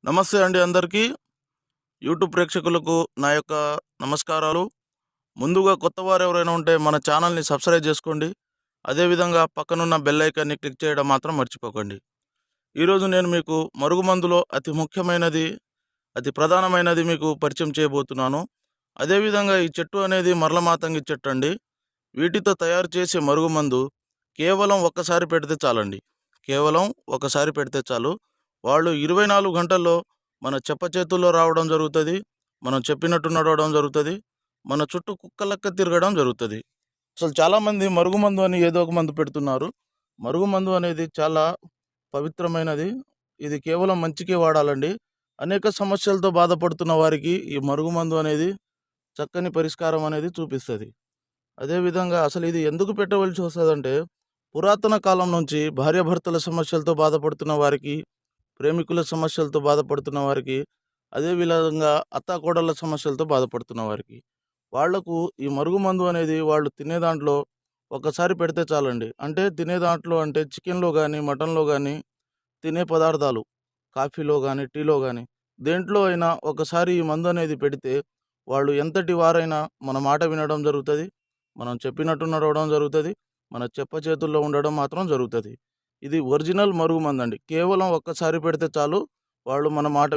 నమస్తే అండి అందరికీ. యూట్యూబ్ ప్రేక్షకులకు నా యొక్క నమస్కారాలు. ముందుగా కొత్తవారు ఎవరైనా ఉంటే మన ఛానల్‌ని సబ్స్క్రైబ్ చేసుకోండి. అదేవిధంగా పక్కనున్న బెల్ ఐకాన్‌ని క్లిక్ చేయడం మాత్రం మర్చిపోకండి. ఈరోజు నేను మీకు మరుగుమందులో అతి ముఖ్యమైనది, అతి ప్రధానమైనది మీకు పరిచయం చేయబోతున్నాను. అదేవిధంగా ఈ చెట్టు అనేది మరలమాతంగి చెట్టు అండి. వీటితో తయారు చేసే మరుగుమందు కేవలం ఒక్కసారి పెడితే చాలండి. కేవలం ఒకసారి పెడితే చాలు. వాళ్ళు 24 గంటల్లో మన చేతుల్లో రావడం జరుగుతుంది. మనం చెప్పినట్టు నడవడం జరుగుతుంది. మన చుట్టూ కుక్కలెక్క తిరగడం జరుగుతుంది. అసలు చాలామంది మరుగుమందు అని ఏదో ఒక మందు పెడుతున్నారు. మరుగుమందు అనేది చాలా పవిత్రమైనది. ఇది కేవలం మంచికే వాడాలండి. అనేక సమస్యలతో బాధపడుతున్న వారికి ఈ మరుగుమందు అనేది చక్కని పరిష్కారం అనేది చూపిస్తుంది. అదేవిధంగా అసలు ఇది ఎందుకు పెట్టవలసి వస్తుందంటే, పురాతన కాలం నుంచి భార్యాభర్తల సమస్యలతో బాధపడుతున్న వారికి, ప్రేమికుల సమస్యలతో బాధపడుతున్న వారికి, అదేవిధంగా అత్తాకోడళ్ళ సమస్యలతో బాధపడుతున్న వారికి, వాళ్లకు ఈ మరుగుమందు అనేది వాళ్ళు తినే దాంట్లో ఒకసారి పెడితే చాలండి. అంటే తినే దాంట్లో అంటే చికెన్‌లో గానీ, మటన్‌లో గానీ, తినే పదార్థాలు కాఫీలో గానీ, టీలో గానీ దేంట్లో అయినా ఒకసారి ఈ మందు అనేది పెడితే వాళ్ళు ఎంతటి వారైనా మన మాట వినడం జరుగుతుంది. మనం చెప్పినట్టు నడవడం జరుగుతుంది. మన చేతుల్లో ఉండడం మాత్రం జరుగుతుంది. ఇది ఒరిజినల్ మరుగుమందండి. కేవలం ఒక్కసారి పెడితే చాలు, వాళ్ళు మన మాట